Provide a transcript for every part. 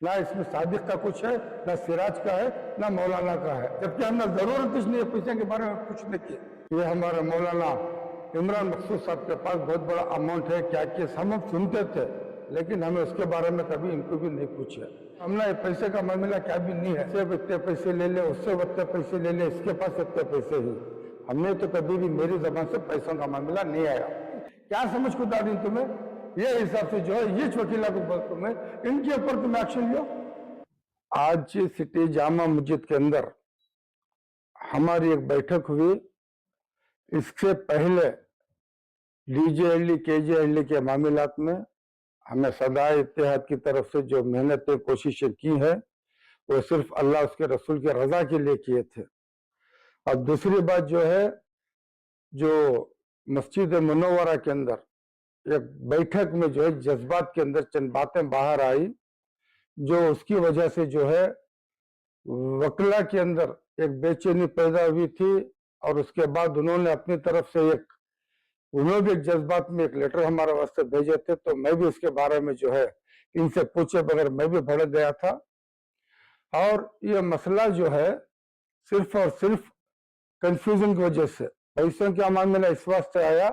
ना इसमें सादिक का कुछ है, ना सिराज का है, ना मौलाना का है, जबकि हमने जरूरत इसलिए पैसे के बारे में पूछने की। ये हमारे मौलाना इमरान मकसूद साहब के पास बहुत बड़ा अमाउंट है, क्या केस हम सुनते थे, लेकिन हमें उसके बारे में कभी इनको भी नहीं पूछा। हमने पैसे का मामला क्या भी नहीं है, इससे इतने पैसे ले ले, उससे इतने पैसे ले ले, इसके पास इतने पैसे ही। हमने तो कभी भी मेरी जबान से पैसों का मामला नहीं आया। क्या समझ को डाली तुम्हें, ये हिसाब से जो है ये वकीला को बोलते मैं इनके ऊपर तुम एक्शन लो। आज सिटी जामा मस्जिद के अंदर हमारी एक बैठक हुई। इससे पहले डीजेएलडी केजेएलडी के मामलात में हमें सदाए इत्तेहाद की तरफ से जो मेहनतें कोशिशें की है वो सिर्फ अल्लाह उसके रसूल की रजा के लिए किए थे। अब दूसरी बात जो है, जो मस्जिद मुनव्वरा के अंदर एक बैठक में जो है जज्बात के अंदर चंद बातें बाहर आई, जो उसकी वजह से जो है वकला के अंदर एक बेचैनी पैदा हुई थी। और उसके बाद उन्होंने अपनी तरफ से उन्होंने भी एक जज्बात में एक लेटर हमारे वास्ते भेजे थे, तो मैं भी इसके बारे में जो है इनसे पूछे बगैर मैं भी भड़क गया था। और ये मसला जो है सिर्फ और सिर्फ कंफ्यूजन की वजह से पैसों का मामला इस वास्ते आया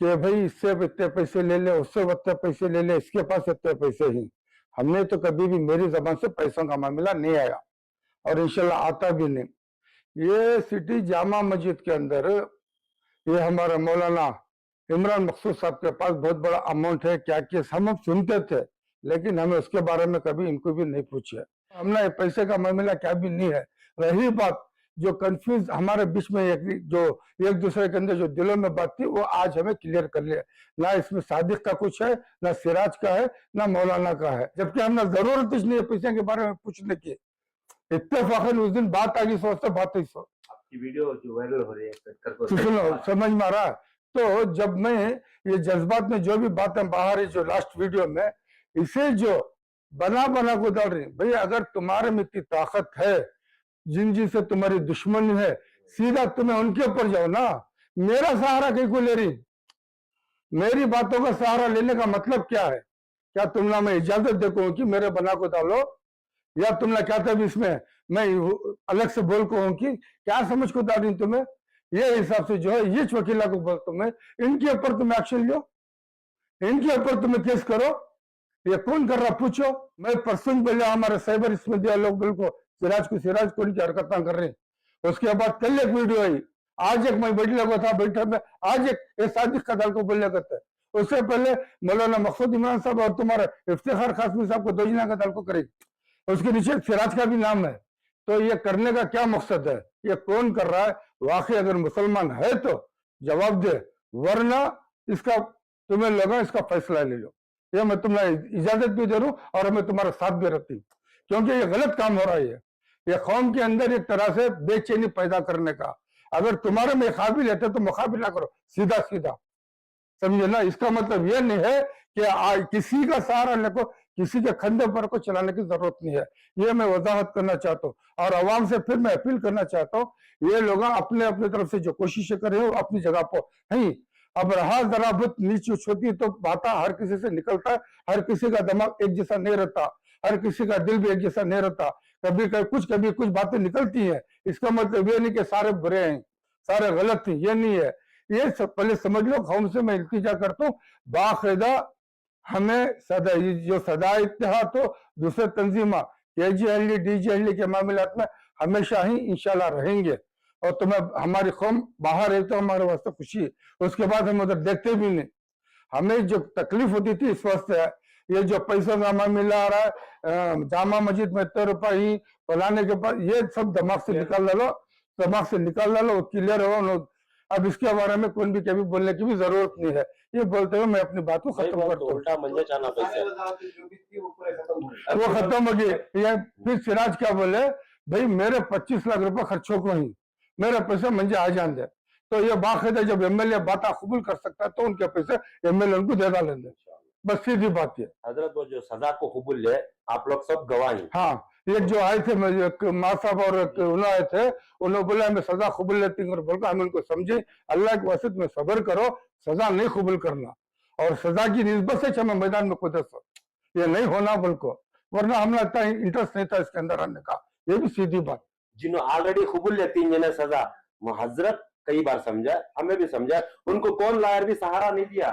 कि भाई इससे इतने पैसे ले ले, उससे इतने पैसे ले ले, इसके पास इतने पैसे ही। हमने तो कभी भी मेरी जबान से पैसों का मामला नहीं आया और इंशाल्लाह आता भी नहीं। ये सिटी जामा मस्जिद के अंदर ये हमारा मौलाना इमरान मकसूद साहब के पास बहुत बड़ा अमाउंट है, क्या केस हम सुनते थे, लेकिन हमें उसके बारे में कभी इनको भी नहीं पूछा। हमने पैसे का मामला क्या भी नहीं है। रही बात जो कंफ्यूज हमारे बीच में एक दूसरे के अंदर जो दिलों में बात थी, वो आज हमें क्लियर कर लिया। ना इसमें सादिक का कुछ है, ना सिराज का है, ना मौलाना का है, जबकि हमने जरूरत इसलिए पैसे के बारे में पूछने की। इत्तेफाकन उस दिन बात आ गई, सोचते बात ही सो आपकी वीडियो जो वायरल हो रही है सुनो, समझ में आ रहा है। तो जब मैं ये जज्बात में जो भी बातें बाहर है, जो लास्ट वीडियो में इसे जो बना बना को डाल रही, भाई अगर तुम्हारे में इतनी ताकत है, जिन जिनसे तुम्हारी दुश्मनी है, सीधा तुम्हें उनके ऊपर जाओ ना। मेरा सहारा कहीं को ले रही, मेरी बातों का सहारा लेने का मतलब क्या है? क्या तुमने मैं इजाजत देखो कि मेरे बना को डालो, या तुमने क्या था इसमें मैं अलग से बोल को हूं कि क्या समझ को डाल रही तुम्हें? ये हिसाब से जो है ये वकीला को बोलता मैं इनके ऊपर तुम एक्शन लो, इनके ऊपर तुम्हें केस करो। ये कौन कर रहा पूछो। मैं परसों पहले हमारे साइबर इसमें दिया लोग बिल्कुल सिराज को इनकी हरकत कर रहे। उसके बाद कल एक वीडियो आई, आज एक मैं बैठ लगा था बैठक में, आज एक साजिश का दल को बोलने करते हैं। उससे पहले मौलाना मकसूद इमरान साहब और तुम्हारे इफ्तिखार कासमी साहब को 2 जना का दल को करेगी, उसके नीचे सिराज का भी नाम है। तो ये करने का क्या मकसद है? ये कौन कर रहा है? वाकई अगर मुसलमान है तो जवाब दे, वरना इसका तुम्हें लगा इसका फैसला ले लो। ये मैं तुम्हें इजाजत भी दे रहा हूं और मैं तुम्हारा साथ भी रहती हूँ, क्योंकि ये गलत काम हो रहा है। ये कौम के अंदर एक तरह से बेचैनी पैदा करने का। अगर तुम्हारे में काबिल है तो मुकाबला करो सीधा सीधा, समझे ना। इसका मतलब ये नहीं है कि किसी का सहारा लेको, किसी के खंधे पर को चलाने की जरूरत नहीं है। ये मैं वजाहत करना चाहता हूँ और अवाम से फिर मैं अपील करना चाहता हूँ, ये लोग अपने अपने तरफ से जो कोशिशें कर रहे हो अपनी जगह पर नहीं। अब रहा जरा बहुत नीचे छोटी तो बात हर किसी से निकलता है, हर किसी का दिमाग एक जैसा नहीं रहता, हर किसी का दिल भी एक जैसा नहीं रहता। कभी कुछ बातें निकलती है। इसका मतलब ये नहीं कि सारे बुरे हैं, सारे गलत हैं, ये नहीं है। ये सब पहले समझ लो। कौम से मैं इल्तिजा करता हूँ बाकायदा हमें जो सदा इत्तेहाद हो दूसरे तंजीमा केजीएलडी डीजीएलडी के मामलात में हमेशा ही इंशाल्लाह रहेंगे। और तुम्हें हमारी कौम बाहर है तो हमारे वास्ते खुशी है, उसके बाद हम उधर देखते भी नहीं। हमें जो तकलीफ होती थी इस वास्ते है, ये जो पैसों का मामला आ रहा है, जामा मस्जिद में इतने रुपए ही फलाने के पास, ये सब दिमाग से निकाल डालो, दिमाग से निकाल डालो, क्लियर हो। अब इसके बारे में कोई भी कभी बोलने की भी जरूरत नहीं है। ये बोलते हुए मैं अपनी बात को खत्म करता हूँ। वो खत्म हो गई। ये फिर सिराज क्या बोले, भाई मेरे 25 लाख रुपए खर्चों को ही मेरे पैसे मंजे आ जान दे। तो ये बाकायदा जब एमएलए बात कबूल कर सकता है तो उनके पैसे एमएलए उनको दे डालेंगे, बस सीधी बात है। हजरत वो जो सजा को कबूल है, आप लोग सब गवाह हैं। हाँ, एक जो आए थे माँ साहब और उन्होंने आए थे, उन्होंने बोला मैं सजा कबूल लेती हूँ। बोलकर हम उनको समझे अल्लाह के वास्ते में सब्र करो, सजा नहीं कबूल करना, और सजा की निस्बत से हमें मैदान में कूदे, ये नहीं होना बोल को। वरना हमने इतना इंटरेस्ट नहीं था इसके अंदर आने का। ये भी सीधी बात। जिन्होंने ऑलरेडी कबूल 3 जने सजा, हजरत कई बार समझा, हमें भी समझा, उनको कौन लायर भी सहारा नहीं दिया।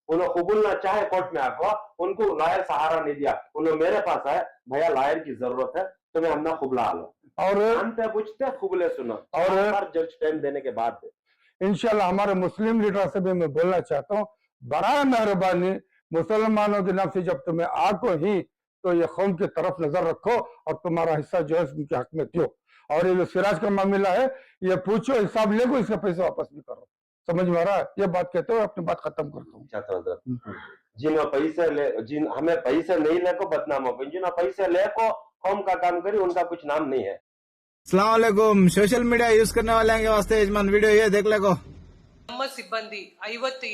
उन्होंने कबूलना चाहे कोर्ट में आको, उनको लायर सहारा नहीं दिया। उन्होंने मेरे पास आए, भैया लायर की जरूरत है, तुम्हें हमने खुबला लो, और अंत पूछते खुबले सुनो, और जज टाइम देने के बाद इंशाल्लाह हमारे मुस्लिम लीडर से भी मैं बोलना चाहता हूँ, बराए मेहरबानी मुसलमानों के नाम से जब तुम्हें आको ही तो ये कौम की तरफ नजर रखो और तुम्हारा हिस्सा जो है उनके हक में दो। और ये जो सिराज का मामला है, ये पूछो, हिसाब ले को, इसके पैसे वापस भी करो। समझ में आ रहा है? ये बात कहते हुए अपनी बात खत्म करता हूँ। जिन्हों पैसे ले, जिन हमें पैसे नहीं लेको बदनाम हो, जिन्हों पैसे लेको कौम का काम करी, उनका कुछ नाम नहीं है। अस्सलाम वालेकुम। सोशल मीडिया यूज करने वाले के वास्ते यजमान वीडियो ये देख लेको। ನಮ್ಮ ಸಿಬ್ಬಂದಿ 50